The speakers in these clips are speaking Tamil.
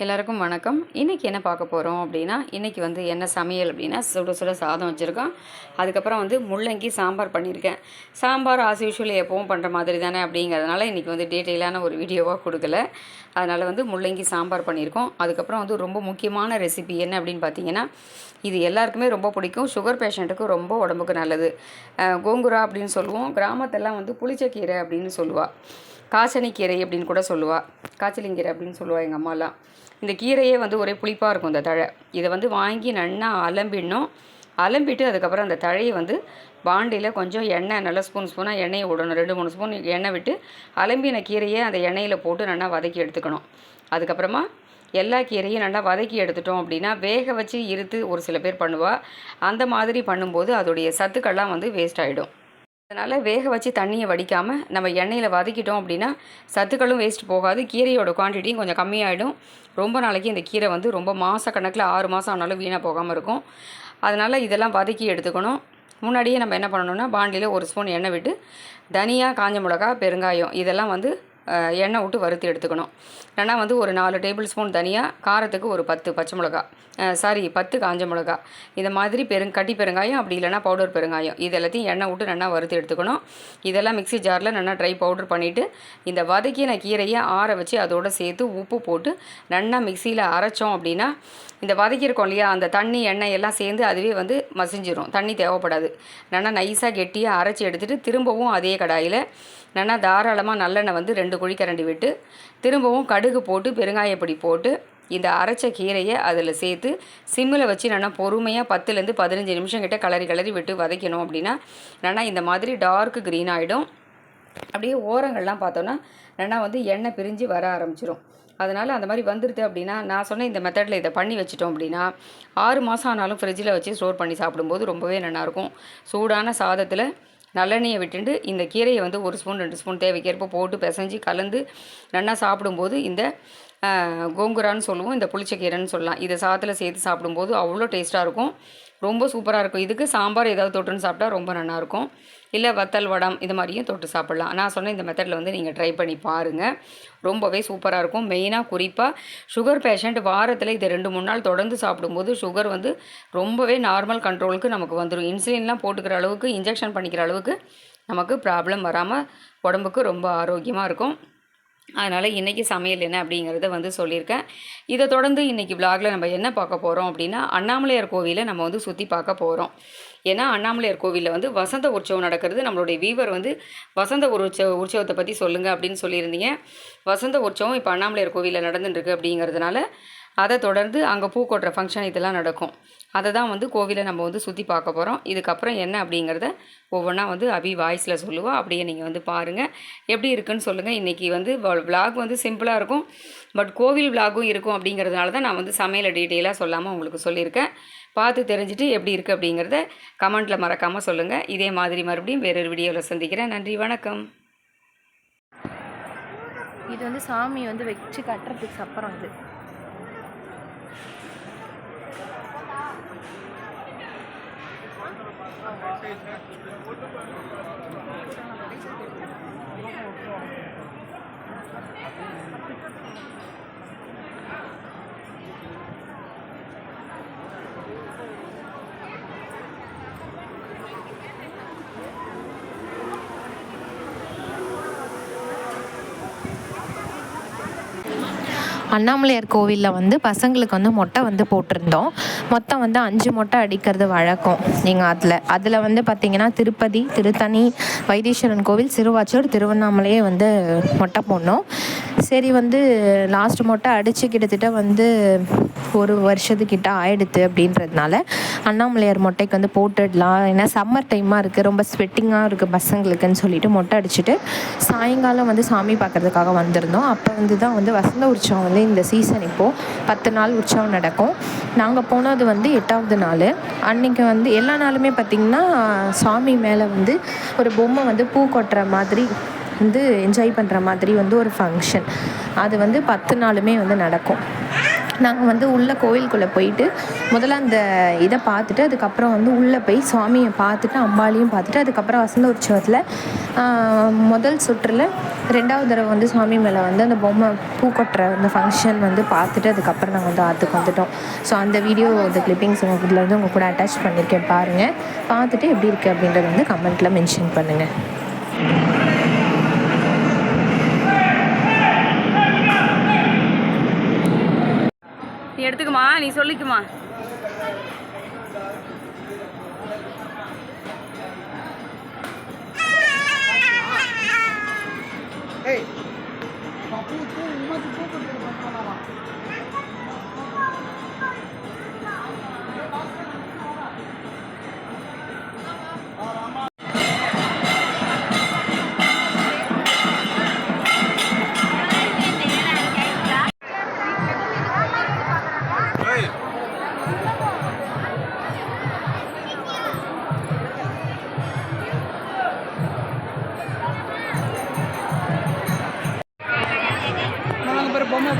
எல்லாருக்கும் வணக்கம். இன்றைக்கி என்ன பார்க்க போகிறோம் அப்படின்னா, இன்றைக்கி வந்து என்ன சமையல் அப்படின்னா, சுட சுட சாதம் வச்சுருக்கோம். அதுக்கப்புறம் வந்து முள்ளங்கி சாம்பார் பண்ணியிருக்கேன். சாம்பார் ஆஸ் யூஷுவல் எப்பவும் பண்ணுற மாதிரி தானே அப்படிங்கிறதுனால இன்றைக்கி வந்து டீட்டெயிலான ஒரு வீடியோவாக கொடுக்கல. அதனால் வந்து முள்ளங்கி சாம்பார் பண்ணியிருக்கோம். அதுக்கப்புறம் வந்து ரொம்ப முக்கியமான ரெசிபி என்ன அப்படின்னு பார்த்தீங்கன்னா, இது எல்லாருக்குமே ரொம்ப பிடிக்கும். சுகர் பேஷண்ட்டுக்கு ரொம்ப உடம்புக்கு நல்லது. கோங்குரா அப்படின்னு சொல்லுவோம். கிராமத்தெல்லாம் வந்து புளிச்சக்கீரை அப்படின்னு சொல்லுவாள். காய்ச்சனிக்கீரை அப்படின்னு கூட சொல்லுவாள். காய்ச்சலிங்கீரை அப்படின்னு சொல்லுவாள் எங்கள் அம்மாலாம். இந்த கீரையே வந்து ஒரே புளிப்பாக இருக்கும் இந்த தழை. இதை வந்து வாங்கி நல்லா அலம்பிடணும். அலம்பிட்டு அதுக்கப்புறம் அந்த தழையை வந்து பாண்டியில் கொஞ்சம் எண்ணெய் நல்லா ஸ்பூனாக எண்ணெயை விடணும். 2-3 ஸ்பூன் எண்ணெய் விட்டு அலம்பின கீரையை அந்த எண்ணெயில் போட்டு நல்லா வதக்கி எடுத்துக்கணும். அதுக்கப்புறமா எல்லா கீரையும் நல்லா வதக்கி எடுத்துட்டோம் அப்படின்னா வேக வச்சு இருத்து ஒரு சில பேர் பண்ணுவாள். அந்த மாதிரி பண்ணும்போது அதோடைய சத்துக்கள்லாம் வந்து வேஸ்ட் ஆகிடும். அதனால் வேக வச்சு தண்ணியை வடிக்காமல் நம்ம எண்ணெயில் வதக்கிட்டோம் அப்படின்னா சத்துக்களும் வேஸ்ட் போகாது. கீரையோட குவான்டிட்டியும் கொஞ்சம் கம்மியாகிடும். ரொம்ப நாளைக்கு இந்த கீரை வந்து ரொம்ப மாதக்கணக்கில் 6 மாதம் ஆனாலும் வீணாக போகாமல் இருக்கும். அதனால் இதெல்லாம் வதக்கி எடுத்துக்கணும். முன்னாடியே நம்ம என்ன பண்ணணும்னா பாண்டியில் 1 ஸ்பூன் எண்ணெய் விட்டு தனியா, காஞ்ச மிளகா, பெருங்காயம் இதெல்லாம் வந்து எண்ணெய் விட்டு வறுத்து எடுத்துக்கணும். இல்லைனா வந்து ஒரு 4 டேபிள் ஸ்பூன் தனியா, காரத்துக்கு ஒரு 10 பச்சை மிளகா, 10 காஞ்ச மிளகா, இந்த மாதிரி கட்டி பெருங்காயம், அப்படி இல்லைனா பவுடர் பெருங்காயம், இது எல்லாத்தையும் எண்ணெய் விட்டு நல்லா வறுத்து எடுத்துக்கணும். இதெல்லாம் மிக்ஸி ஜாரில் நல்லா ட்ரை பவுடர் பண்ணிவிட்டு இந்த வதக்கின கீரையை ஆற வச்சு அதோடு சேர்த்து உப்பு போட்டு நல்லா மிக்சியில் அரைச்சோம் அப்படின்னா இந்த வதக்கியிருக்கோம் இல்லையா, அந்த தண்ணி எண்ணெய் எல்லாம் சேர்ந்து அதுவே வந்து மசிஞ்சிரும். தண்ணி தேவைப்படாது. நல்லா நைஸாக கெட்டியாக அரைச்சி எடுத்துகிட்டு திரும்பவும் அதே கடாயில் நல்லா தாராளமாக நல்லெண்ணெய் வந்து 2 குழிக்கரண்டி விட்டு திரும்பவும் கடுகு போட்டு பெருங்காயப்பொடி போட்டு இந்த அரைச்ச கீரையை அதில் சேர்த்து சிம்மில் வச்சு நல்லா பொறுமையாக 10லேருந்து 15 நிமிஷம் கிட்ட கிளறி விட்டு வதக்கணும். அப்படின்னா நல்லா இந்த மாதிரி டார்க் க்ரீன் ஆகிடும். அப்படியே ஓரங்கள்லாம் பார்த்தோன்னா நல்லா வந்து எண்ணெய் பிரிஞ்சு வர ஆரம்பிச்சிடும். அதனால் அந்த மாதிரி வந்துடுது அப்படின்னா நான் சொன்ன இந்த மெத்தடில் இதை பண்ணி வச்சிட்டோம் அப்படின்னா 6 மாதம் ஆனாலும் ஃப்ரிட்ஜில் வச்சு ஸ்டோர் பண்ணி சாப்பிடும்போது ரொம்பவே நல்லாயிருக்கும். சூடான சாதத்தில் நல்லெண்ணெயை விட்டுட்டு இந்த கீரையை வந்து 1 ஸ்பூன் 2 ஸ்பூன் தேவைக்கேற்ப போட்டு பிசைஞ்சு கலந்து நல்லா சாப்பிடும்போது இந்த கோங்குரான்னு சொல்லுவோம், இந்த புளிச்சக்கீரைன்னு சொல்லலாம். இதை சாதத்தில் சேர்த்து சாப்பிடும்போது அவ்வளோ டேஸ்ட்டாக இருக்கும். ரொம்ப சூப்பராக இருக்கும். இதுக்கு சாம்பார் ஏதாவது தொட்டுன்னு சாப்பிட்டா ரொம்ப நல்லாயிருக்கும். இல்லை வத்தல் வடம் இது மாதிரியும் தொட்டு சாப்பிட்லாம். நான் சொன்ன இந்த மெத்தடில் வந்து நீங்கள் ட்ரை பண்ணி பாருங்கள். ரொம்பவே சூப்பராக இருக்கும். மெயினாக குறிப்பாக சுகர் பேஷண்ட் வாரத்தில் இதை 2-3 நாள் தொடர்ந்து சாப்பிடும்போது சுகர் வந்து ரொம்பவே நார்மல் கண்ட்ரோலுக்கு நமக்கு வந்துடும். இன்சுலின்லாம் போட்டுக்கிற அளவுக்கு, இன்ஜெக்ஷன் பண்ணிக்கிற அளவுக்கு நமக்கு ப்ராப்ளம் வராமல் உடம்புக்கு ரொம்ப ஆரோக்கியமாக இருக்கும். அதனால் இன்றைக்கி சமையல் என்ன அப்படிங்கிறத வந்து சொல்லியிருக்கேன். இதை தொடர்ந்து இன்றைக்கி விலாகில் நம்ம என்ன பார்க்க போகிறோம் அப்படின்னா, அண்ணாமலையார் கோவிலை நம்ம வந்து சுற்றி பார்க்க போகிறோம். ஏன்னா அண்ணாமலையார் கோவிலில் வந்து வசந்த உற்சவம் நடக்கிறது. நம்மளுடைய வீவர் வந்து வசந்த உற்சவத்தை பற்றி சொல்லுங்கள் அப்படின்னு சொல்லியிருந்தீங்க. வசந்த உற்சவம் இப்போ அண்ணாமலையார் கோவிலில் நடந்துட்டுருக்கு அப்படிங்கிறதுனால அதை தொடர்ந்து அங்கே பூ கொட்டுற ஃபங்க்ஷன் இதெல்லாம் நடக்கும். அதை தான் வந்து கோவிலை நம்ம வந்து சுற்றி பார்க்க போகிறோம். இதுக்கப்புறம் என்ன அப்படிங்கிறத ஒவ்வொன்றா வந்து அபி வாய்ஸில் சொல்லுவோம். அப்படியே நீங்கள் வந்து பாருங்கள், எப்படி இருக்குன்னு சொல்லுங்கள். இன்றைக்கி வந்து விலாக் வந்து சிம்பிளாக இருக்கும், பட் கோவில் விலாகும் இருக்கும். அப்படிங்கிறதுனால தான் நான் வந்து சமையலை டீட்டெயிலாக சொல்லாமல் உங்களுக்கு சொல்லியிருக்கேன். பார்த்து தெரிஞ்சுட்டு எப்படி இருக்குது அப்படிங்கிறத கமெண்ட்டில் மறக்காமல் சொல்லுங்கள். இதே மாதிரி மறுபடியும் வேறொரு வீடியோவில் சந்திக்கிறேன். நன்றி, வணக்கம். இது வந்து சாமி வந்து வச்சு கட்டுறதுக்கு அப்புறம் இது அண்ணாமலையார் கோவிலில் வந்து பசங்களுக்கு வந்து மொட்டை வந்து போட்டிருந்தோம். மொத்தம் வந்து 5 மொட்டை அடிக்கிறது வழக்கம் நீங்கள் அதில் வந்து பார்த்திங்கன்னா திருப்பதி, திருத்தணி, வைத்தீஸ்வரன் கோவில், சிறுவாச்சூர், திருவண்ணாமலையே வந்து மொட்டை போடணும். சரி வந்து லாஸ்ட் மொட்டை அடித்து கிட்டத்தட்ட வந்து 1 வருஷத்துக்கிட்ட ஆயிடுது. அப்படின்றதுனால அண்ணாமலையார் மொட்டைக்கு வந்து போட்டுடலாம், ஏன்னா சம்மர் டைமாக இருக்குது, ரொம்ப ஸ்வெட்டிங்காக இருக்குது பசங்களுக்குன்னு சொல்லிட்டு மொட்டை அடிச்சுட்டு சாயங்காலம் வந்து சாமி பார்க்குறதுக்காக வந்திருந்தோம். அப்போ வந்து தான் வந்து வசந்த உற்சவம் வந்து இந்த சீசன் இப்போது 10 நாள் உற்சவம் நடக்கும். நாங்கள் போனது வந்து 8வது நாள். அன்றைக்கி வந்து எல்லா நாளுமே பார்த்திங்கன்னா சாமி மேலே வந்து ஒரு பொம்மை வந்து பூ கொட்டுற மாதிரி வந்து என்ஜாய் பண்ணுற மாதிரி வந்து ஒரு ஃபங்க்ஷன். அது வந்து 10 நாளுமே வந்து நடக்கும். நாங்கள் வந்து உள்ளே கோவிலுக்குள்ளே போயிட்டு முதல்ல அந்த இதை பார்த்துட்டு அதுக்கப்புறம் வந்து உள்ளே போய் சுவாமியை பார்த்துட்டு அம்பாளையும் பார்த்துட்டு அதுக்கப்புறம் வசந்த உற்சவத்தில் முதல் சுற்றில் 2வது தடவை வந்து சுவாமி மேலே வந்து அந்த பொம்மை பூ கொட்டுற அந்த ஃபங்க்ஷன் வந்து பார்த்துட்டு அதுக்கப்புறம் நாங்கள் வந்து ஆற்றுக்கு வந்துட்டோம். ஸோ அந்த வீடியோ அந்த கிளிப்பிங்ஸ் இதில் வந்து உங்கள் கூட அட்டாச் பண்ணியிருக்கேன், பாருங்கள். பார்த்துட்டு எப்படி இருக்குது அப்படின்றத வந்து கமெண்ட்டில் மென்ஷன் பண்ணுங்கள். நீ எடுத்துக்குமா, நீ சொல்லிக்குமா.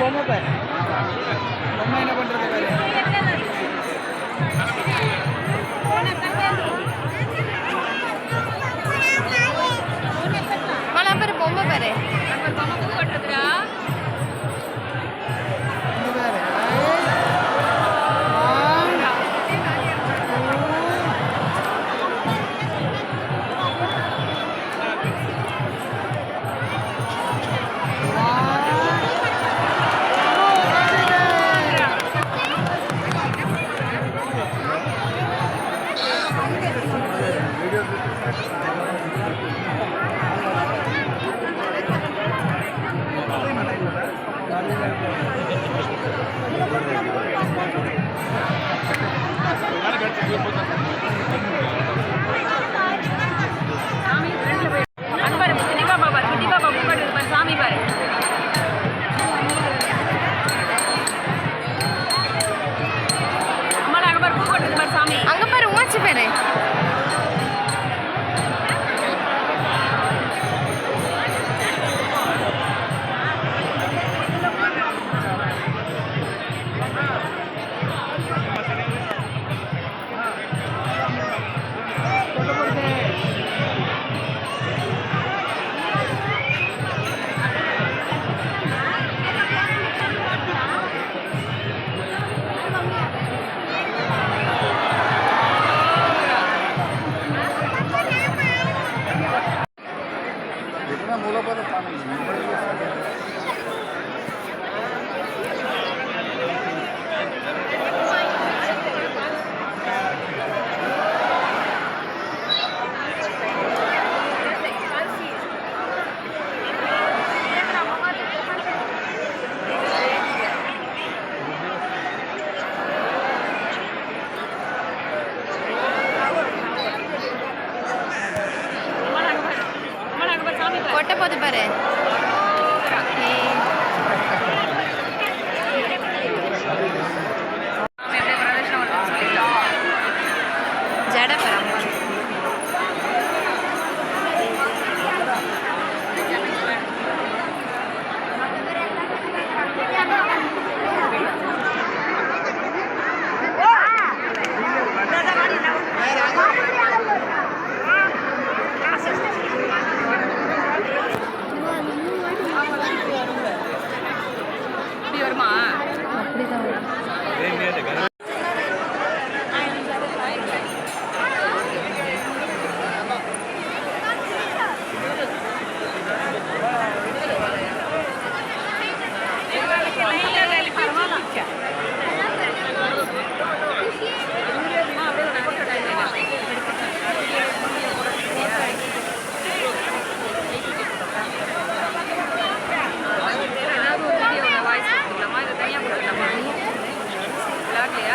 பொம்மை பாரு, பொம்மை என்ன பண்றது பாரு. பொம்மை பாரு, பொம்மை பூ கட்டுறதுடா. அங்கே பாரு உமாச்சி பாரு. கொட்ட போது பாரு. ஜட பரம் ஏதாவது ஒரு வீடியோவில் வாய்ஸ் கொடுத்துக்கலாமா, இதை தனியாக கொடுத்துக்கலாமா? விளாட்லையா?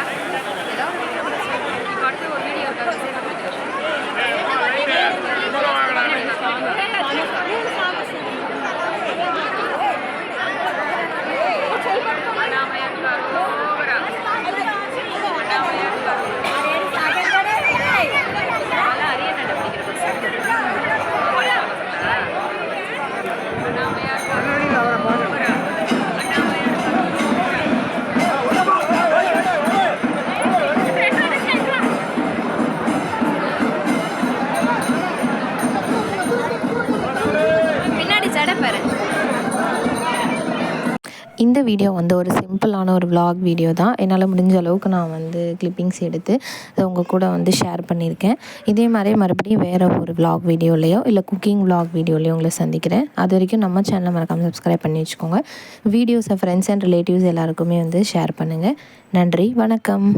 வீடியோ வந்து ஒரு சிம்பிளான ஒரு vlog வீடியோ தான். என்னால் முடிஞ்ச அளவுக்கு நான் வந்து கிளிப்பிங்ஸ் எடுத்து அதை உங்கள் கூட வந்து ஷேர் பண்ணியிருக்கேன். இதே மாதிரி மறுபடியும் வேறு ஒரு vlog வீடியோலையோ இல்லை குக்கிங் vlog வீடியோலையோ உங்களை சந்திக்கிறேன். அது வரைக்கும் நம்ம சேனலை மறக்காமல் சப்ஸ்கிரைப் பண்ணி வச்சுக்கோங்க. வீடியோஸை ஃப்ரெண்ட்ஸ் அண்ட் ரிலேட்டிவ்ஸ் எல்லாருக்குமே வந்து ஷேர் பண்ணுங்கள். நன்றி, வணக்கம்.